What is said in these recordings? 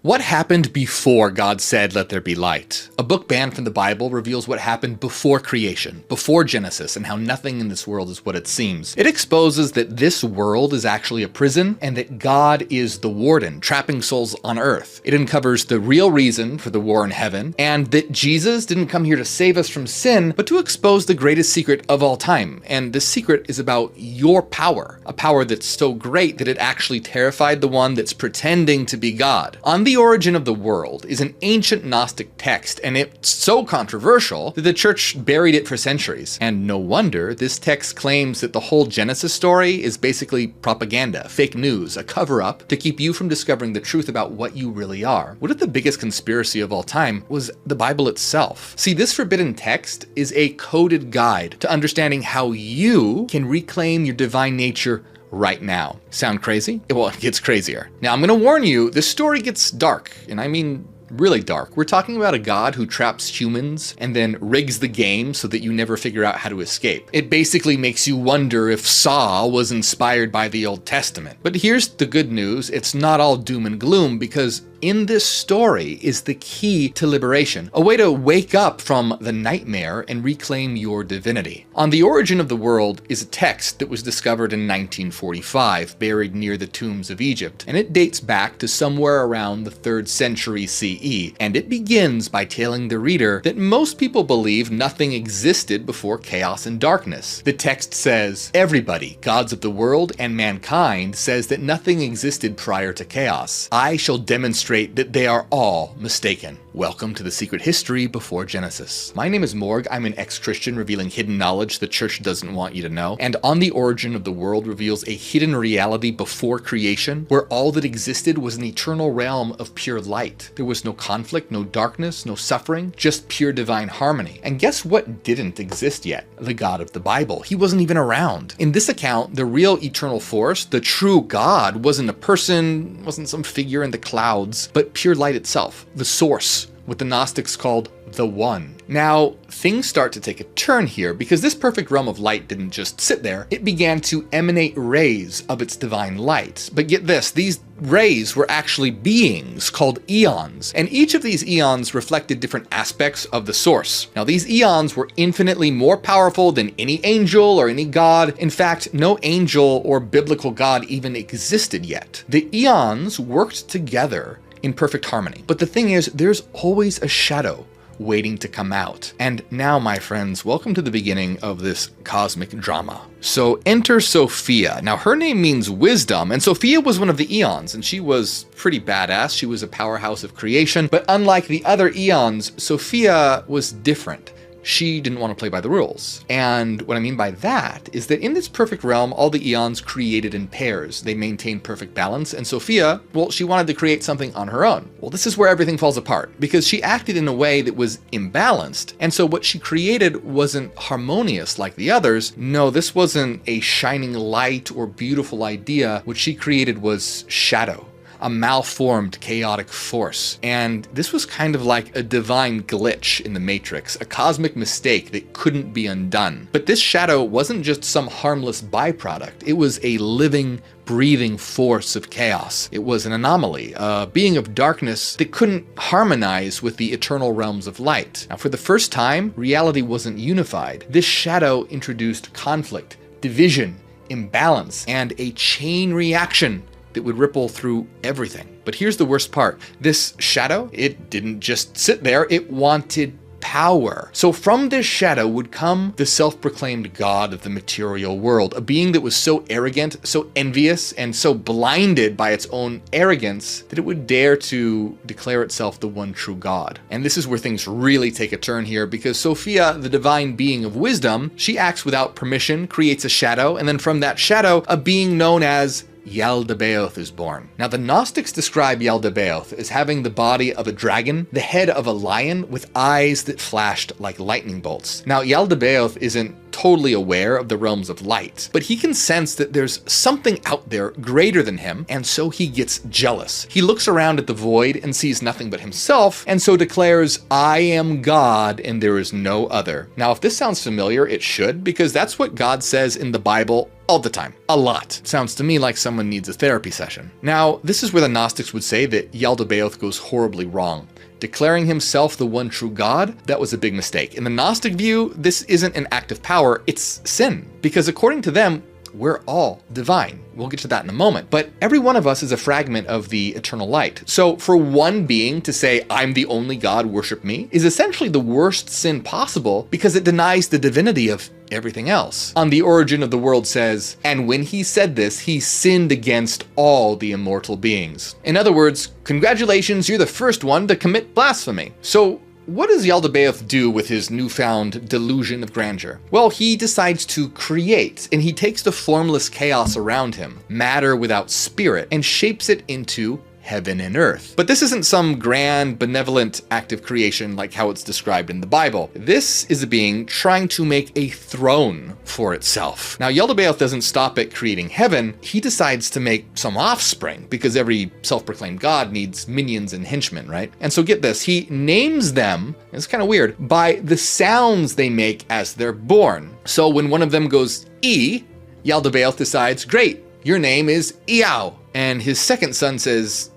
What happened before God said, "Let there be light"? A book banned from the Bible reveals what happened before creation, before Genesis, and how nothing in this world is what it seems. It exposes that this world is actually a prison, and that God is the warden, trapping souls on earth. It uncovers the real reason for the war in heaven, and that Jesus didn't come here to save us from sin, but to expose the greatest secret of all time. And the secret is about your power, a power that's so great that it actually terrified the one that's pretending to be God. On the Origin of the World is an ancient Gnostic text, and it's so controversial that the church buried it for centuries. And no wonder this text claims that the whole Genesis story is basically propaganda, fake news, a cover-up to keep you from discovering the truth about what you really are. What if the biggest conspiracy of all time was the Bible itself? See, this forbidden text is a coded guide to understanding how you can reclaim your divine nature right now. Sound crazy? Well, it gets crazier. Now, I'm gonna warn you, this story gets dark, and I mean really dark. We're talking about a God who traps humans and then rigs the game so that you never figure out how to escape. It basically makes you wonder if Saw was inspired by the Old Testament. But here's the good news, it's not all doom and gloom, because in this story is the key to liberation, a way to wake up from the nightmare and reclaim your divinity. On the Origin of the World is a text that was discovered in 1945, buried near the tombs of Egypt, and it dates back to somewhere around the 3rd century CE, and it begins by telling the reader that most people believe nothing existed before chaos and darkness. The text says, "Everybody, gods of the world and mankind, says that nothing existed prior to chaos. I shall demonstrate that they are all mistaken. Welcome to the secret history before Genesis." My name is Morg. I'm an ex-Christian revealing hidden knowledge the church doesn't want you to know. And On the Origin of the World reveals a hidden reality before creation, where all that existed was an eternal realm of pure light. There was no conflict, no darkness, no suffering, just pure divine harmony. And guess what didn't exist yet? The God of the Bible. He wasn't even around. In this account, the real eternal force, the true God, wasn't a person, wasn't some figure in the clouds, but pure light itself, the source, what the Gnostics called the One. Now, things start to take a turn here, because this perfect realm of light didn't just sit there. It began to emanate rays of its divine light. But get this, these rays were actually beings called eons, and each of these eons reflected different aspects of the source. Now, these eons were infinitely more powerful than any angel or any god. In fact, no angel or biblical god even existed yet. The eons worked together in perfect harmony. But the thing is, there's always a shadow waiting to come out. And now, my friends, welcome to the beginning of this cosmic drama. So enter Sophia. Now, her name means wisdom, and Sophia was one of the eons, and she was pretty badass. She was a powerhouse of creation, but unlike the other eons, Sophia was different. She didn't want to play by the rules. And what I mean by that is that in this perfect realm, all the eons created in pairs. They maintained perfect balance, and Sophia, well, she wanted to create something on her own. Well, this is where everything falls apart, because she acted in a way that was imbalanced, and so what she created wasn't harmonious like the others. No, this wasn't a shining light or beautiful idea. What she created was shadow, a malformed, chaotic force. And this was kind of like a divine glitch in the Matrix, a cosmic mistake that couldn't be undone. But this shadow wasn't just some harmless byproduct. It was a living, breathing force of chaos. It was an anomaly, a being of darkness that couldn't harmonize with the eternal realms of light. Now, for the first time, reality wasn't unified. This shadow introduced conflict, division, imbalance, and a chain reaction that would ripple through everything. But here's the worst part. This shadow, it didn't just sit there, it wanted power. So from this shadow would come the self-proclaimed God of the material world, a being that was so arrogant, so envious, and so blinded by its own arrogance that it would dare to declare itself the one true God. And this is where things really take a turn here, because Sophia, the divine being of wisdom, she acts without permission, creates a shadow, and then from that shadow, a being known as Yaldabaoth is born. Now, the Gnostics describe Yaldabaoth as having the body of a dragon, the head of a lion, with eyes that flashed like lightning bolts. Now, Yaldabaoth isn't totally aware of the realms of light, but he can sense that there's something out there greater than him, and so he gets jealous. He looks around at the void and sees nothing but himself, and so declares, "I am God and there is no other." Now, if this sounds familiar, it should, because that's what God says in the Bible all the time. A lot. Sounds to me like someone needs a therapy session. Now, this is where the Gnostics would say that Yaldabaoth goes horribly wrong. Declaring himself the one true God, that was a big mistake. In the Gnostic view, this isn't an act of power, it's sin. Because according to them, we're all divine. We'll get to that in a moment. But every one of us is a fragment of the eternal light. So for one being to say, "I'm the only God, worship me," is essentially the worst sin possible because it denies the divinity of everything else. On The Origin of the World says, "And when he said this, he sinned against all the immortal beings." In other words, congratulations, you're the first one to commit blasphemy. So what does Yaldabaoth do with his newfound delusion of grandeur? Well, he decides to create, and he takes the formless chaos around him, matter without spirit, and shapes it into heaven and earth. But this isn't some grand, benevolent act of creation like how it's described in the Bible. This is a being trying to make a throne for itself. Now, Yaldabaoth doesn't stop at creating heaven. He decides to make some offspring, because every self-proclaimed god needs minions and henchmen, right? And so get this, he names them, it's kind of weird, by the sounds they make as they're born. So when one of them goes E, Yaldabaoth decides, great, your name is Iao. And his second son says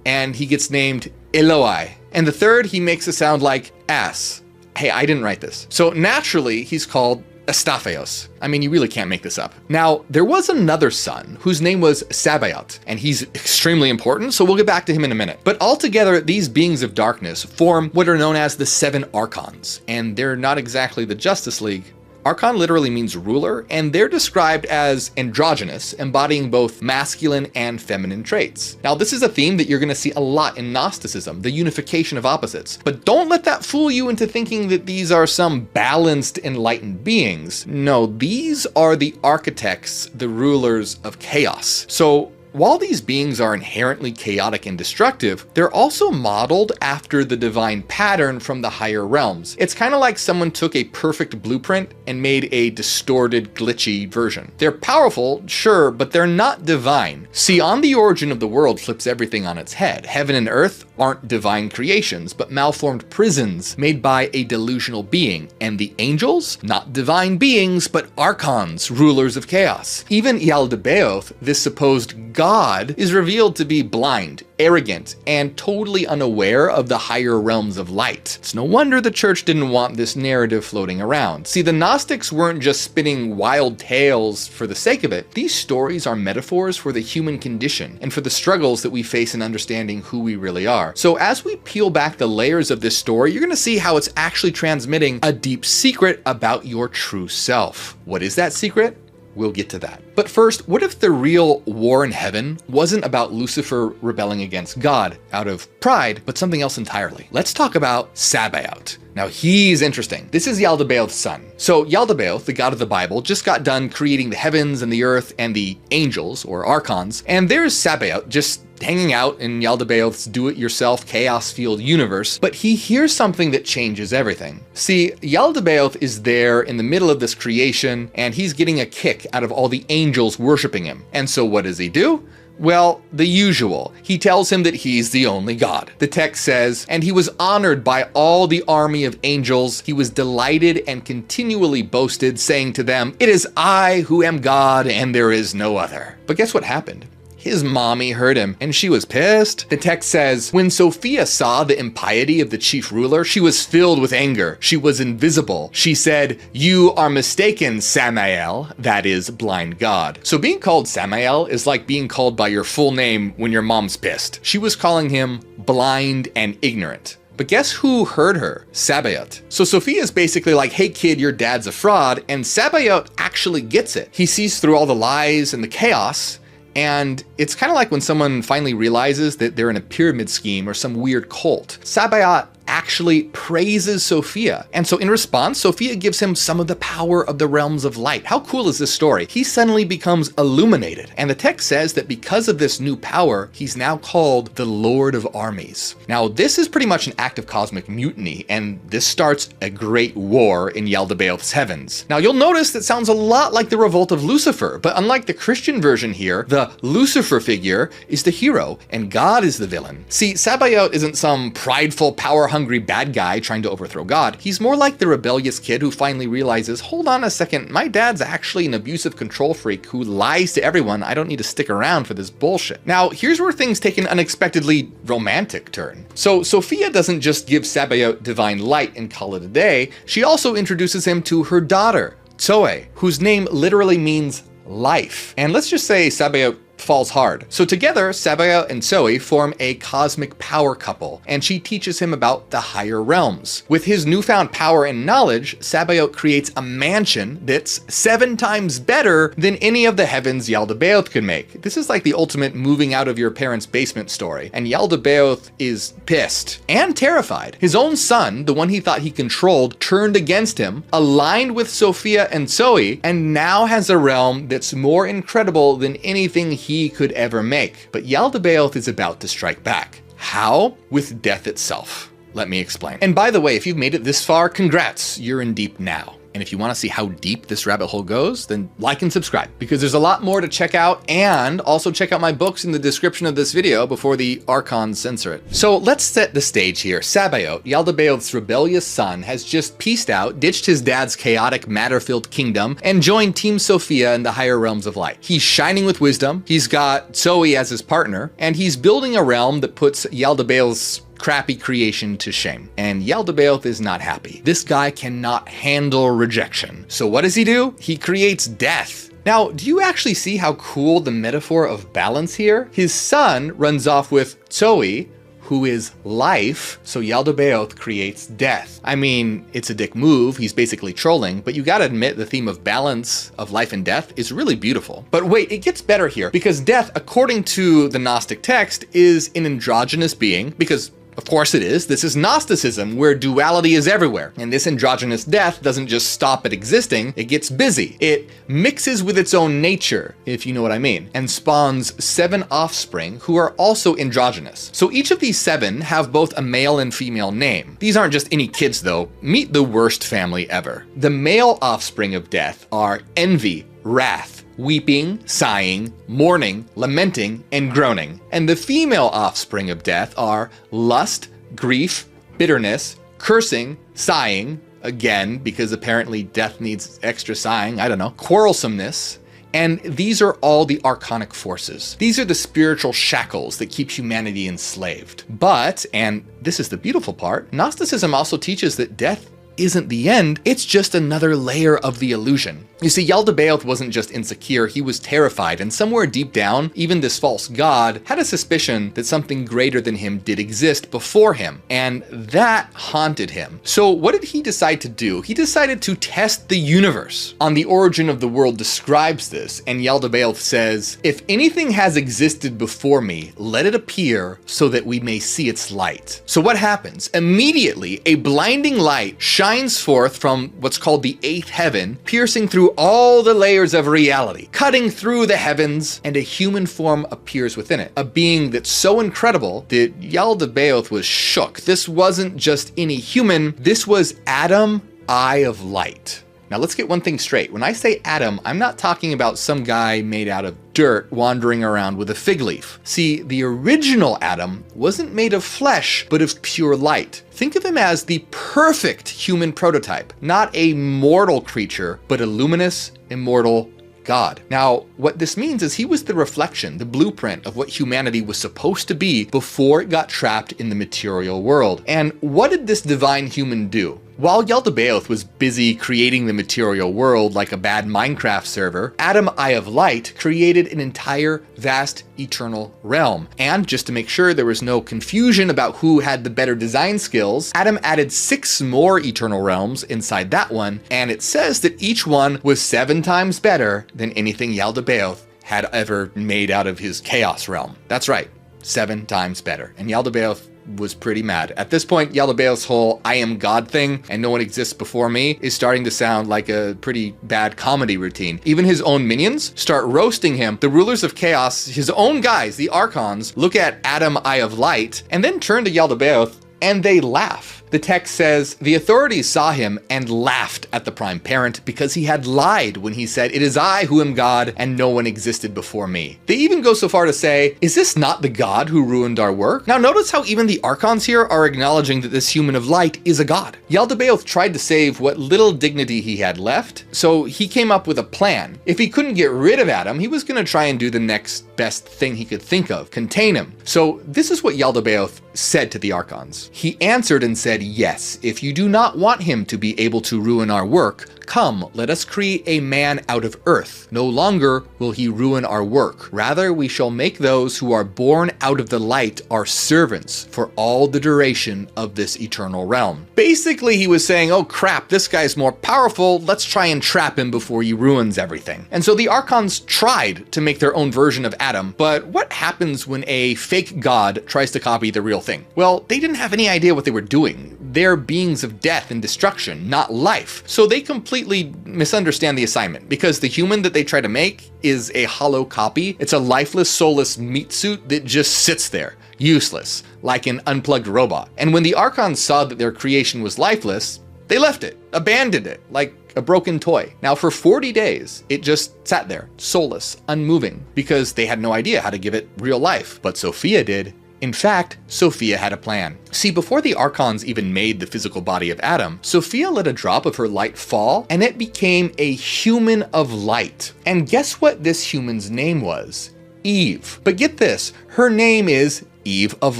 and he gets named Eloi. And the third, he makes a sound like ass. Hey, I didn't write this. So naturally, he's called Astapheos. I mean, you really can't make this up. Now, there was another son whose name was Sabaoth, and he's extremely important, so we'll get back to him in a minute. But altogether, these beings of darkness form what are known as the 7 archons, and they're not exactly the Justice League. Archon literally means ruler, and they're described as androgynous, embodying both masculine and feminine traits. Now, this is a theme that you're going to see a lot in Gnosticism, the unification of opposites. But don't let that fool you into thinking that these are some balanced, enlightened beings. No, these are the architects, the rulers of chaos. So, while these beings are inherently chaotic and destructive, they're also modeled after the divine pattern from the higher realms. It's kind of like someone took a perfect blueprint and made a distorted, glitchy version. They're powerful, sure, but they're not divine. See, On the Origin of the World flips everything on its head. Heaven and earth aren't divine creations, but malformed prisons made by a delusional being. And the angels? Not divine beings, but archons, rulers of chaos. Even Yaldabaoth, this supposed God, is revealed to be blind, arrogant, and totally unaware of the higher realms of light. It's no wonder the church didn't want this narrative floating around. See, the Gnostics weren't just spinning wild tales for the sake of it. These stories are metaphors for the human condition and for the struggles that we face in understanding who we really are. So as we peel back the layers of this story, you're going to see how it's actually transmitting a deep secret about your true self. What is that secret? We'll get to that. But first, what if the real war in heaven wasn't about Lucifer rebelling against God out of pride, but something else entirely? Let's talk about Sabaoth. Now, he's interesting. This is Yaldabaoth's son. So Yaldabaoth, the god of the Bible, just got done creating the heavens and the earth and the angels, or archons, and there's Sabaoth just hanging out in Yaldabaoth's do-it-yourself chaos-fueled universe, but he hears something that changes everything. See, Yaldabaoth is there in the middle of this creation, and he's getting a kick out of all the angels worshiping him. And so what does he do? Well, the usual. He tells him that he's the only God. The text says, and he was honored by all the army of angels. He was delighted and continually boasted, saying to them, "It is I who am God, and there is no other." But guess what happened? His mommy heard him, and she was pissed. The text says, when Sophia saw the impiety of the chief ruler, she was filled with anger. She was invisible. She said, "You are mistaken, Samael," that is, blind God. So being called Samael is like being called by your full name when your mom's pissed. She was calling him blind and ignorant. But guess who heard her? Sabaoth. So Sophia is basically like, hey kid, your dad's a fraud, and Sabaoth actually gets it. He sees through all the lies and the chaos, and it's kind of like when someone finally realizes that they're in a pyramid scheme or some weird cult. Sabaoth actually praises Sophia. And so in response, Sophia gives him some of the power of the realms of light. How cool is this story? He suddenly becomes illuminated. And the text says that because of this new power, he's now called the Lord of Armies. Now, this is pretty much an act of cosmic mutiny, and this starts a great war in Yaldabaoth's heavens. Now, you'll notice that sounds a lot like the revolt of Lucifer, but unlike the Christian version here, the Lucifer figure is the hero, and God is the villain. See, Sabaoth isn't some prideful, power-hungry bad guy trying to overthrow God. He's more like the rebellious kid who finally realizes, hold on a second, my dad's actually an abusive control freak who lies to everyone. I don't need to stick around for this bullshit. Now, here's where things take an unexpectedly romantic turn. So Sophia doesn't just give Sabaoth divine light and call it a day, she also introduces him to her daughter, Zoe, whose name literally means life. And let's just say Sabaoth falls hard. So together, Sabaoth and Zoe form a cosmic power couple, and she teaches him about the higher realms. With his newfound power and knowledge, Sabaoth creates a mansion that's 7 times better than any of the heavens Yaldabaoth could make. This is like the ultimate moving out of your parents' basement story, and Yaldabaoth is pissed and terrified. His own son, the one he thought he controlled, turned against him, aligned with Sophia and Zoe, and now has a realm that's more incredible than anything he could ever make. But Yaldabaoth is about to strike back. How? With death itself. Let me explain. And by the way, if you've made it this far, congrats, you're in deep now. And if you want to see how deep this rabbit hole goes, then like and subscribe, because there's a lot more to check out, and also check out my books in the description of this video before the Archons censor it. So let's set the stage here. Sabaoth, Yaldabaoth's rebellious son, has just pieced out, ditched his dad's chaotic, matter-filled kingdom, and joined Team Sophia in the higher realms of light. He's shining with wisdom, he's got Zoe as his partner, and he's building a realm that puts Yaldabaoth's crappy creation to shame. And Yaldabaoth is not happy. This guy cannot handle rejection. So what does he do? He creates death. Now, do you actually see how cool the metaphor of balance here? His son runs off with Zoe, who is life, so Yaldabaoth creates death. I mean, it's a dick move, he's basically trolling, but you gotta admit the theme of balance, of life and death, is really beautiful. But wait, it gets better here, because death, according to the Gnostic text, is an androgynous being, because of course it is. This is Gnosticism, where duality is everywhere. And this androgynous death doesn't just stop at existing, it gets busy. It mixes with its own nature, if you know what I mean, and spawns 7 offspring who are also androgynous. So each of these 7 have both a male and female name. These aren't just any kids though. Meet the worst family ever. The male offspring of death are envy, wrath, weeping, sighing, mourning, lamenting, and groaning. And the female offspring of death are lust, grief, bitterness, cursing, sighing, again, because apparently death needs extra sighing, I don't know, quarrelsomeness. And these are all the archonic forces. These are the spiritual shackles that keep humanity enslaved. But, and this is the beautiful part, Gnosticism also teaches that death isn't the end, it's just another layer of the illusion. You see, Yaldabaoth wasn't just insecure, he was terrified, and somewhere deep down, even this false god had a suspicion that something greater than him did exist before him, and that haunted him. So what did he decide to do? He decided to test the universe. On The Origin of the World describes this, and Yaldabaoth says, "If anything has existed before me, let it appear so that we may see its light." So what happens? Immediately, a blinding light shines forth from what's called the 8th heaven, piercing through all the layers of reality, cutting through the heavens, and a human form appears within it. A being that's so incredible that Yaldabaoth was shook. This wasn't just any human, this was Adam, Eye of Light. Now let's get one thing straight. When I say Adam, I'm not talking about some guy made out of dirt wandering around with a fig leaf. See, the original Adam wasn't made of flesh, but of pure light. Think of him as the perfect human prototype, not a mortal creature, but a luminous, immortal God. Now, what this means is he was the reflection, the blueprint of what humanity was supposed to be before it got trapped in the material world. And what did this divine human do? While Yaldabaoth was busy creating the material world like a bad Minecraft server, Adam, Eye of Light, created an entire vast eternal realm. And just to make sure there was no confusion about who had the better design skills, Adam added 6 more eternal realms inside that one, and it says that each one was 7 times better than anything Yaldabaoth had ever made out of his chaos realm. That's right, 7 times better. And Yaldabaoth was pretty mad. At this point, Yaldabaoth's whole I am God thing and no one exists before me is starting to sound like a pretty bad comedy routine. Even his own minions start roasting him. The rulers of chaos, his own guys, the Archons, look at Adam, Eye of Light, and then turn to Yaldabaoth and they laugh. The text says, the authorities saw him and laughed at the prime parent because he had lied when he said, it is I who am God and no one existed before me. They even go so far to say, is this not the God who ruined our work? Now notice how even the Archons here are acknowledging that this human of light is a god. Yaldabaoth tried to save what little dignity he had left, so he came up with a plan. If he couldn't get rid of Adam, he was going to try and do the next best thing he could think of, contain him. So this is what Yaldabaoth said to the Archons. He answered and said, yes, if you do not want him to be able to ruin our work, come, let us create a man out of earth. No longer will he ruin our work. Rather, we shall make those who are born out of the light our servants for all the duration of this eternal realm. Basically, he was saying, oh crap, this guy's more powerful. Let's try and trap him before he ruins everything. And so the Archons tried to make their own version of Adam, but what happens when a fake god tries to copy the real thing? Well, they didn't have any idea what they were doing. They're beings of death and destruction, not life. So they completely misunderstand the assignment because the human that they try to make is a hollow copy. It's a lifeless, soulless meat suit that just sits there, useless, like an unplugged robot. And when the Archons saw that their creation was lifeless, they left it, abandoned it, like a broken toy. Now for 40 days, it just sat there, soulless, unmoving, because they had no idea how to give it real life. But Sophia did. In fact, Sophia had a plan. See, before the Archons even made the physical body of Adam, Sophia let a drop of her light fall, and it became a human of light. And guess what this human's name was? Eve. But get this, her name is Eve of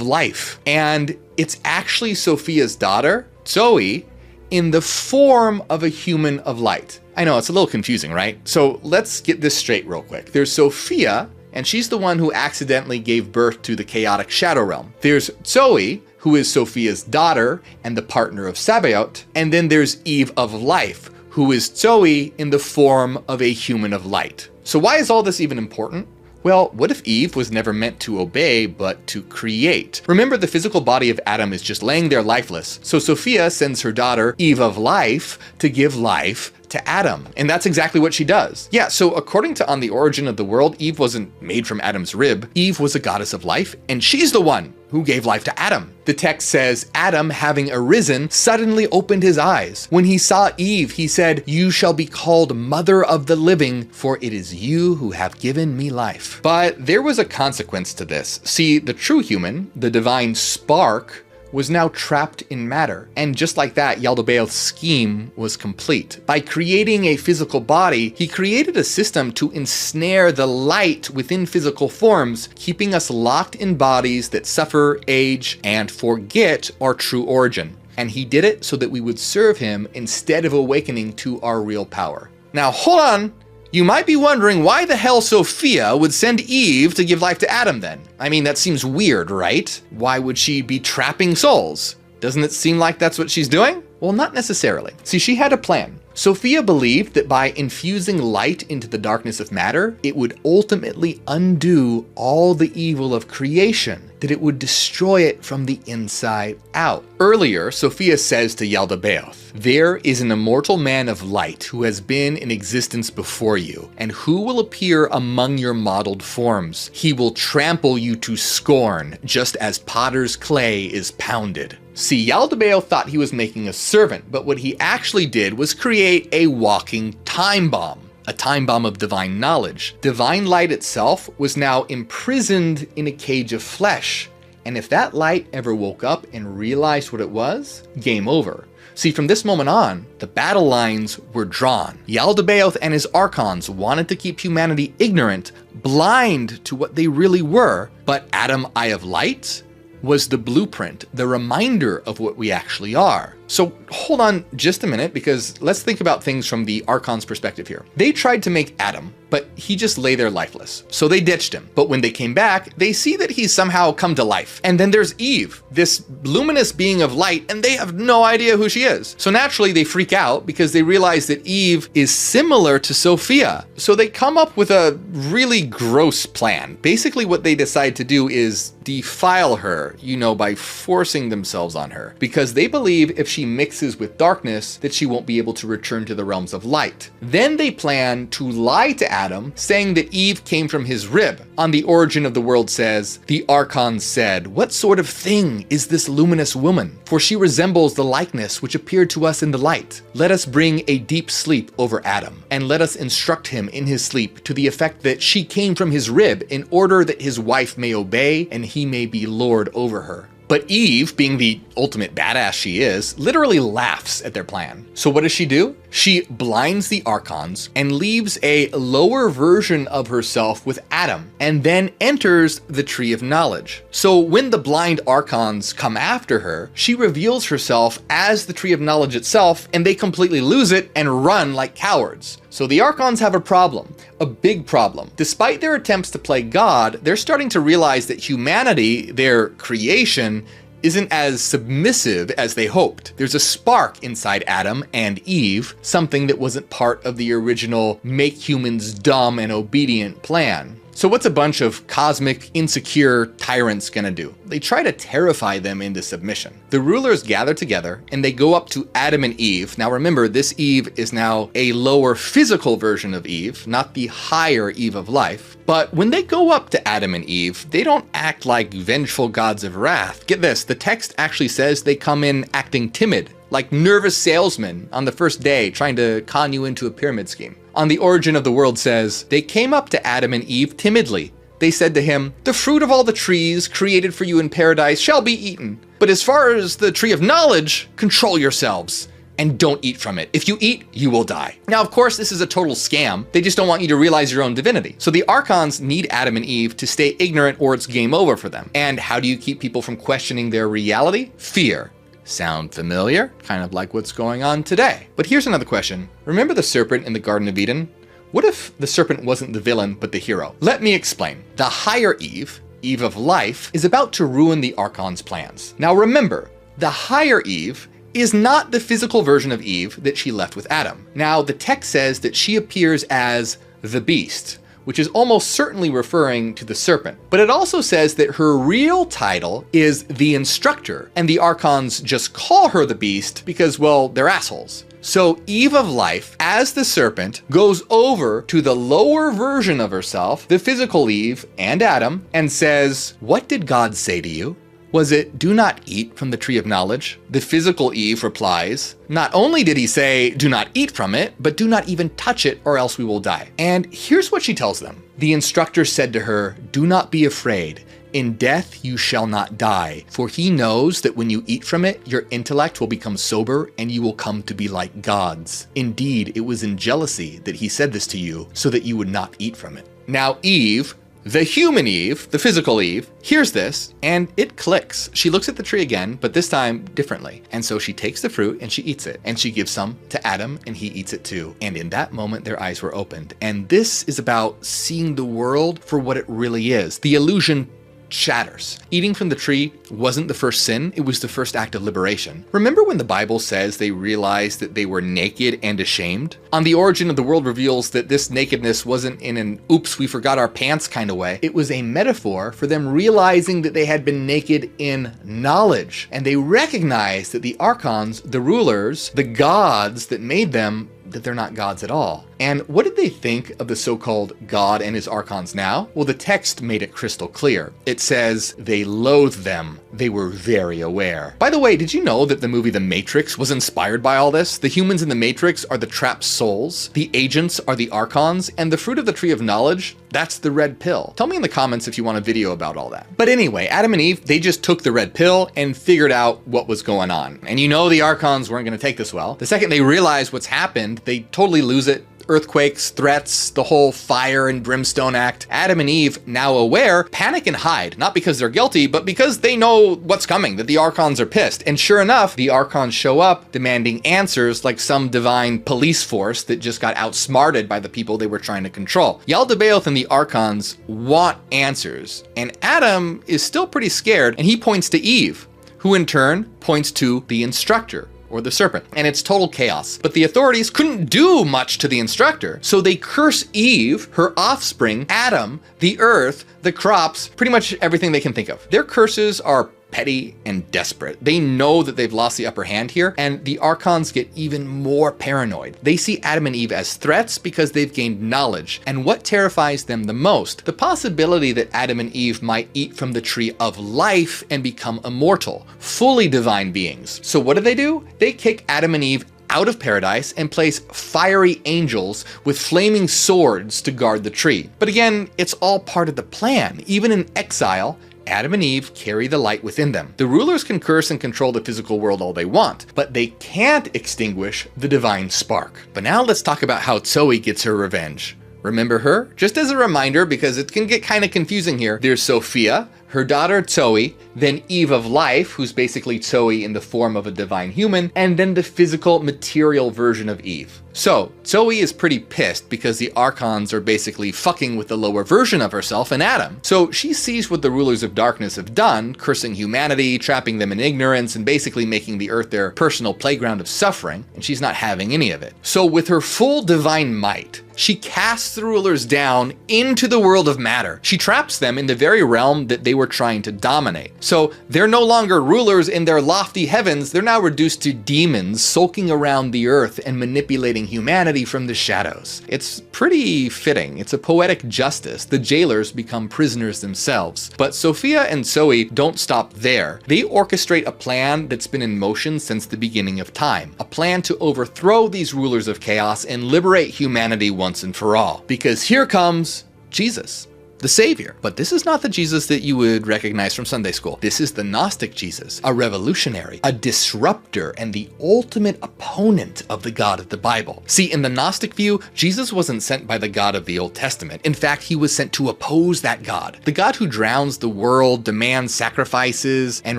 Life. And it's actually Sophia's daughter, Zoe, in the form of a human of light. I know, it's a little confusing, right? So let's get this straight real quick. There's Sophia, and she's the one who accidentally gave birth to the chaotic shadow realm. There's Zoe, who is Sophia's daughter and the partner of Sabaoth, and then there's Eve of Life, who is Zoe in the form of a human of light. So why is all this even important? Well, what if Eve was never meant to obey, but to create? Remember, the physical body of Adam is just laying there lifeless, so Sophia sends her daughter, Eve of Life, to give life to Adam. And that's exactly what she does. Yeah, so according to On the Origin of the World, Eve wasn't made from Adam's rib. Eve was a goddess of life, and she's the one who gave life to Adam. The text says, Adam, having arisen, suddenly opened his eyes. When he saw Eve, he said, you shall be called mother of the living, for it is you who have given me life. But there was a consequence to this. See, the true human, the divine spark, was now trapped in matter. And just like that, Yaldabaoth's scheme was complete. By creating a physical body, he created a system to ensnare the light within physical forms, keeping us locked in bodies that suffer, age, and forget our true origin. And he did it so that we would serve him instead of awakening to our real power. Now, hold on. You might be wondering why the hell Sophia would send Eve to give life to Adam then. I mean, that seems weird, right? Why would she be trapping souls? Doesn't it seem like that's what she's doing? Well, not necessarily. See, she had a plan. Sophia believed that by infusing light into the darkness of matter, it would ultimately undo all the evil of creation, that it would destroy it from the inside out. Earlier, Sophia says to Yaldabaoth, there is an immortal man of light who has been in existence before you, and who will appear among your modeled forms. He will trample you to scorn, just as potter's clay is pounded. See, Yaldabaoth thought he was making a servant, but what he actually did was create a walking time bomb. A time bomb of divine knowledge. Divine light itself was now imprisoned in a cage of flesh. And if that light ever woke up and realized what it was, game over. See, from this moment on, the battle lines were drawn. Yaldabaoth and his Archons wanted to keep humanity ignorant, blind to what they really were, but Adam, Eye of Light, was the blueprint, the reminder of what we actually are. So hold on just a minute, because let's think about things from the Archon's perspective here. They tried to make Adam, but he just lay there lifeless. So they ditched him. But when they came back, they see that he's somehow come to life. And then there's Eve, this luminous being of light, and they have no idea who she is. So naturally they freak out because they realize that Eve is similar to Sophia. So they come up with a really gross plan. Basically what they decide to do is defile her, by forcing themselves on her, because they believe if she mixes with darkness that she won't be able to return to the realms of light. Then they plan to lie to Adam, saying that Eve came from his rib. On the Origin of the World says, the Archon said, "What sort of thing is this luminous woman? For she resembles the likeness which appeared to us in the light. Let us bring a deep sleep over Adam, and let us instruct him in his sleep to the effect that she came from his rib, in order that his wife may obey and he may be lord over her." But Eve, being the ultimate badass she is, literally laughs at their plan. So what does she do? She blinds the Archons and leaves a lower version of herself with Adam, and then enters the Tree of Knowledge. So when the blind Archons come after her, she reveals herself as the Tree of Knowledge itself, and they completely lose it and run like cowards. So the Archons have a problem, a big problem. Despite their attempts to play God, they're starting to realize that humanity, their creation, isn't as submissive as they hoped. There's a spark inside Adam and Eve, something that wasn't part of the original make humans dumb and obedient plan. So what's a bunch of cosmic, insecure tyrants gonna do? They try to terrify them into submission. The rulers gather together and they go up to Adam and Eve. Now remember, this Eve is now a lower physical version of Eve, not the higher Eve of life. But when they go up to Adam and Eve, they don't act like vengeful gods of wrath. Get this, the text actually says they come in acting timid, like nervous salesmen on the first day trying to con you into a pyramid scheme. On the Origin of the World says, they came up to Adam and Eve timidly. They said to him, "The fruit of all the trees created for you in paradise shall be eaten. But as far as the tree of knowledge, control yourselves and don't eat from it. If you eat, you will die." Now, of course, this is a total scam. They just don't want you to realize your own divinity. So the Archons need Adam and Eve to stay ignorant, or it's game over for them. And how do you keep people from questioning their reality? Fear. Sound familiar? Kind of like what's going on today. But here's another question. Remember the serpent in the Garden of Eden? What if the serpent wasn't the villain, but the hero? Let me explain. The higher Eve, Eve of life, is about to ruin the Archon's plans. Now remember, the higher Eve is not the physical version of Eve that she left with Adam. Now the text says that she appears as the beast, which is almost certainly referring to the serpent. But it also says that her real title is the instructor, and the Archons just call her the beast because, well, they're assholes. So Eve of life, as the serpent, goes over to the lower version of herself, the physical Eve and Adam, and says, "What did God say to you? Was it, 'Do not eat from the tree of knowledge'?" The physical Eve replies, "Not only did he say, 'Do not eat from it,' but do not even touch it or else we will die." And here's what she tells them. The instructor said to her, "Do not be afraid. In death you shall not die, for he knows that when you eat from it, your intellect will become sober and you will come to be like gods. Indeed, it was in jealousy that he said this to you, so that you would not eat from it." Now Eve, the human Eve, the physical Eve, hears this and it clicks. She looks at the tree again, but this time differently. And so she takes the fruit and she eats it. And she gives some to Adam and he eats it too. And in that moment, their eyes were opened. And this is about seeing the world for what it really is. The illusion shatters. Eating from the tree wasn't the first sin, it was the first act of liberation. Remember when the Bible says they realized that they were naked and ashamed? On the Origin of the World reveals that this nakedness wasn't in an oops, we forgot our pants kind of way. It was a metaphor for them realizing that they had been naked in knowledge. And they recognized that the Archons, the rulers, the gods that made them, that they're not gods at all. And what did they think of the so-called God and his Archons now? Well, the text made it crystal clear. It says they loathed them. They were very aware. By the way, did you know that the movie The Matrix was inspired by all this? The humans in The Matrix are the trapped souls, the agents are the Archons, and the fruit of the tree of knowledge, that's the red pill. Tell me in the comments if you want a video about all that. But anyway, Adam and Eve, they just took the red pill and figured out what was going on. And you know the Archons weren't going to take this well. The second they realize what's happened, they totally lose it. earthquakes, threats, the whole fire and brimstone act. Adam and Eve, now aware, panic and hide, not because they're guilty, but because they know what's coming, that the Archons are pissed. And sure enough, the Archons show up demanding answers like some divine police force that just got outsmarted by the people they were trying to control. Yaldabaoth and the Archons want answers, and Adam is still pretty scared, and he points to Eve, who in turn points to the instructor, or the serpent, and it's total chaos. But the authorities couldn't do much to the instructor, so they curse Eve, her offspring, Adam, the earth, the crops, pretty much everything they can think of. Their curses are petty and desperate. They know that they've lost the upper hand here, and the Archons get even more paranoid. They see Adam and Eve as threats because they've gained knowledge, and what terrifies them the most? The possibility that Adam and Eve might eat from the tree of life and become immortal, fully divine beings. So what do? They kick Adam and Eve out of paradise and place fiery angels with flaming swords to guard the tree. But again, it's all part of the plan. Even in exile, Adam and Eve carry the light within them. The rulers can curse and control the physical world all they want, but they can't extinguish the divine spark. But now let's talk about how Zoe gets her revenge. Remember her? Just as a reminder, because it can get kind of confusing here, there's Sophia, her daughter Zoe, then Eve of Life, who's basically Zoe in the form of a divine human, and then the physical, material version of Eve. So, Zoe is pretty pissed because the Archons are basically fucking with the lower version of herself and Adam. So she sees what the rulers of darkness have done, cursing humanity, trapping them in ignorance, and basically making the earth their personal playground of suffering, and she's not having any of it. So with her full divine might, she casts the rulers down into the world of matter. She traps them in the very realm that they were trying to dominate. So they're no longer rulers in their lofty heavens, they're now reduced to demons sulking around the earth and manipulating humanity from the shadows. It's pretty fitting. It's a poetic justice. The jailers become prisoners themselves. But Sophia and Zoe don't stop there. They orchestrate a plan that's been in motion since the beginning of time. A plan to overthrow these rulers of chaos and liberate humanity once and for all. Because here comes Jesus, the Savior. But this is not the Jesus that you would recognize from Sunday school. This is the Gnostic Jesus, a revolutionary, a disruptor, and the ultimate opponent of the God of the Bible. See, in the Gnostic view, Jesus wasn't sent by the God of the Old Testament. In fact, he was sent to oppose that God. The God who drowns the world, demands sacrifices, and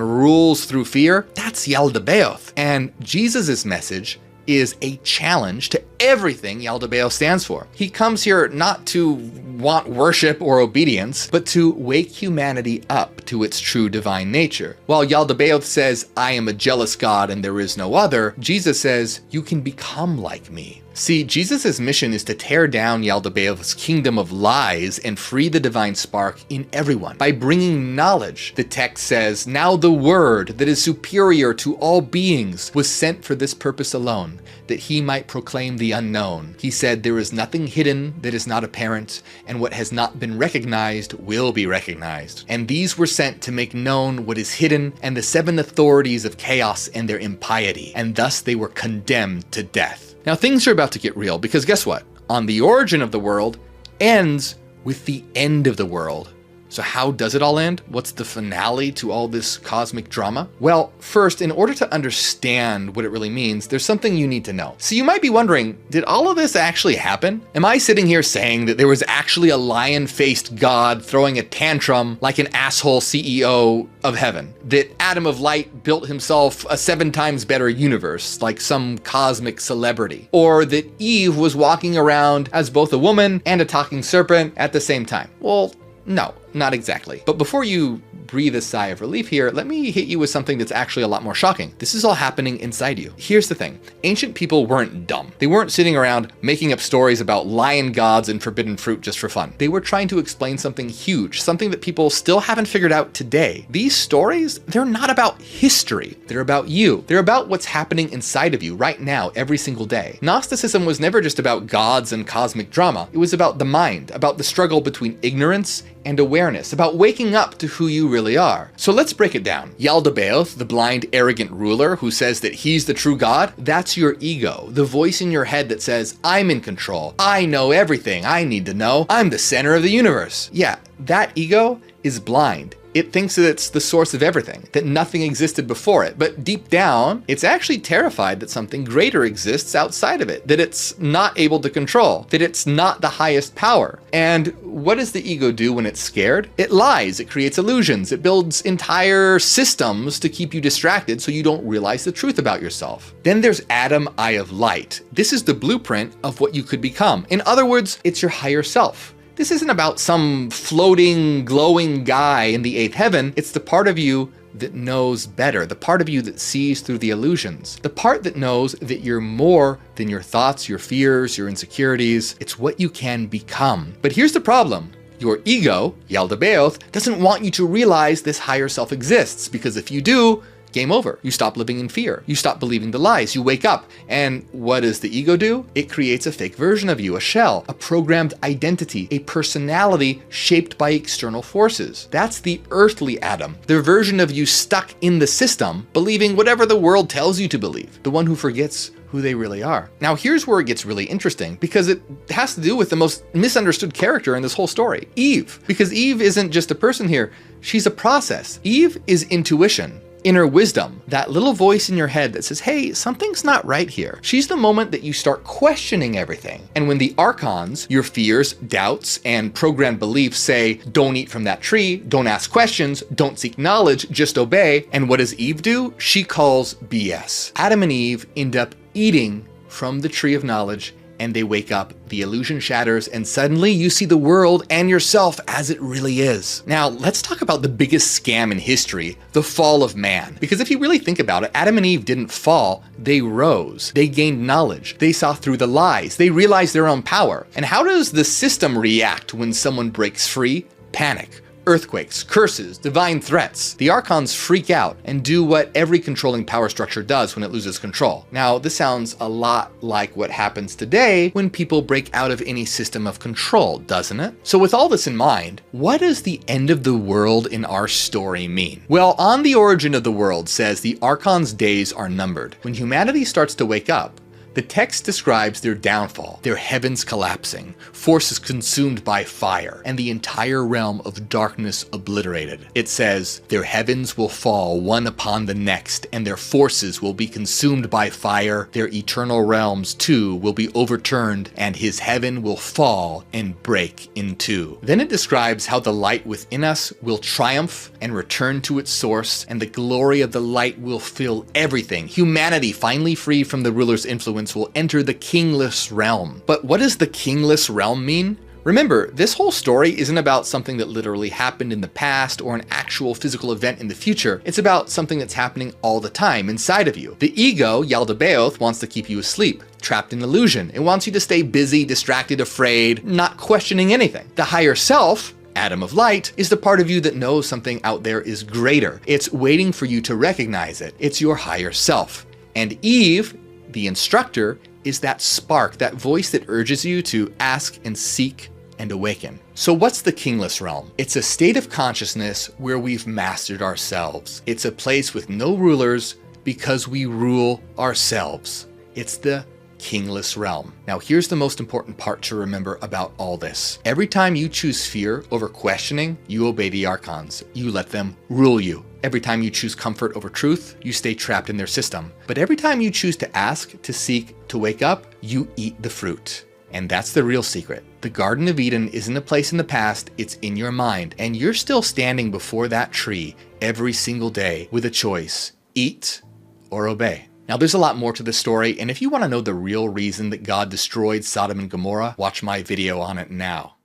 rules through fear, that's Yaldabaoth. And Jesus' message is a challenge to everything Yaldabaoth stands for. He comes here not to want worship or obedience, but to wake humanity up to its true divine nature. While Yaldabaoth says, I am a jealous God and there is no other, Jesus says, you can become like me. See, Jesus' mission is to tear down Yaldabaoth's kingdom of lies and free the divine spark in everyone by bringing knowledge. The text says, now the Word that is superior to all beings was sent for this purpose alone, that he might proclaim the unknown. He said, there is nothing hidden that is not apparent, and what has not been recognized will be recognized. And these were sent to make known what is hidden and the seven authorities of chaos and their impiety, and thus they were condemned to death. Now things are about to get real, because guess what? On the origin of the world ends with the end of the world. So how does it all end? What's the finale to all this cosmic drama? Well, first, in order to understand what it really means, there's something you need to know. So you might be wondering, did all of this actually happen? Am I sitting here saying that there was actually a lion-faced God throwing a tantrum like an asshole CEO of heaven? That Adam of Light built himself a 7 times better universe like some cosmic celebrity? Or that Eve was walking around as both a woman and a talking serpent at the same time? Well, no, not exactly. But before you breathe a sigh of relief here, let me hit you with something that's actually a lot more shocking. This is all happening inside you. Here's the thing. Ancient people weren't dumb. They weren't sitting around making up stories about lion gods and forbidden fruit just for fun. They were trying to explain something huge, something that people still haven't figured out today. These stories, they're not about history. They're about you. They're about what's happening inside of you right now, every single day. Gnosticism was never just about gods and cosmic drama. It was about the mind, about the struggle between ignorance and awareness, about waking up to who you really are. So let's break it down. Yaldabaoth, the blind, arrogant ruler who says that he's the true God, that's your ego, the voice in your head that says, I'm in control, I know everything I need to know, I'm the center of the universe. Yeah, that ego is blind. It thinks that it's the source of everything, that nothing existed before it. But deep down, it's actually terrified that something greater exists outside of it, that it's not able to control, that it's not the highest power. And what does the ego do when it's scared? It lies, it creates illusions, it builds entire systems to keep you distracted so you don't realize the truth about yourself. Then there's Adam, eye of light. This is the blueprint of what you could become. In other words, it's your higher self. This isn't about some floating, glowing guy in the eighth heaven. It's the part of you that knows better, the part of you that sees through the illusions, the part that knows that you're more than your thoughts, your fears, your insecurities. It's what you can become. But here's the problem. Your ego, Yaldabaoth, doesn't want you to realize this higher self exists, because if you do, game over. You stop living in fear. You stop believing the lies. You wake up. And what does the ego do? It creates a fake version of you, a shell, a programmed identity, a personality shaped by external forces. That's the earthly Adam, the version of you stuck in the system, believing whatever the world tells you to believe, the one who forgets who they really are. Now here's where it gets really interesting, because it has to do with the most misunderstood character in this whole story, Eve. Because Eve isn't just a person here, she's a process. Eve is intuition, inner wisdom, that little voice in your head that says, hey, something's not right here. She's the moment that you start questioning everything. And when the archons, your fears, doubts, and programmed beliefs say, don't eat from that tree, don't ask questions, don't seek knowledge, just obey. And what does Eve do? She calls BS. Adam and Eve end up eating from the tree of knowledge, and they wake up, the illusion shatters, and suddenly you see the world and yourself as it really is. Now, let's talk about the biggest scam in history, the fall of man. Because if you really think about it, Adam and Eve didn't fall, they rose. They gained knowledge. They saw through the lies. They realized their own power. And how does the system react when someone breaks free? Panic. Earthquakes, curses, divine threats. The archons freak out and do what every controlling power structure does when it loses control. Now, this sounds a lot like what happens today when people break out of any system of control, doesn't it? So with all this in mind, what does the end of the world in our story mean? Well, On the Origin of the World says the archons' days are numbered. When humanity starts to wake up, the text describes their downfall, their heavens collapsing, forces consumed by fire, and the entire realm of darkness obliterated. It says, their heavens will fall one upon the next, and their forces will be consumed by fire. Their eternal realms too will be overturned, and his heaven will fall and break in two. Then it describes how the light within us will triumph and return to its source, and the glory of the light will fill everything. Humanity, finally free from the ruler's influence, will enter the kingless realm. But what does the kingless realm mean? Remember, this whole story isn't about something that literally happened in the past or an actual physical event in the future. It's about something that's happening all the time inside of you. The ego, Yaldabaoth, wants to keep you asleep, trapped in illusion. It wants you to stay busy, distracted, afraid, not questioning anything. The higher self, Adam of light, is the part of you that knows something out there is greater. It's waiting for you to recognize it. It's your higher self. And Eve, the instructor, is that spark, that voice that urges you to ask and seek and awaken. So what's the kingless realm? It's a state of consciousness where we've mastered ourselves. It's a place with no rulers because we rule ourselves. It's the kingless realm. Now here's the most important part to remember about all this. Every time you choose fear over questioning, you obey the archons. You let them rule you. Every time you choose comfort over truth, you stay trapped in their system. But every time you choose to ask, to seek, to wake up, you eat the fruit. And that's the real secret. The Garden of Eden isn't a place in the past, it's in your mind. And you're still standing before that tree every single day with a choice: eat or obey. Now there's a lot more to this story, and if you want to know the real reason that God destroyed Sodom and Gomorrah, watch my video on it now.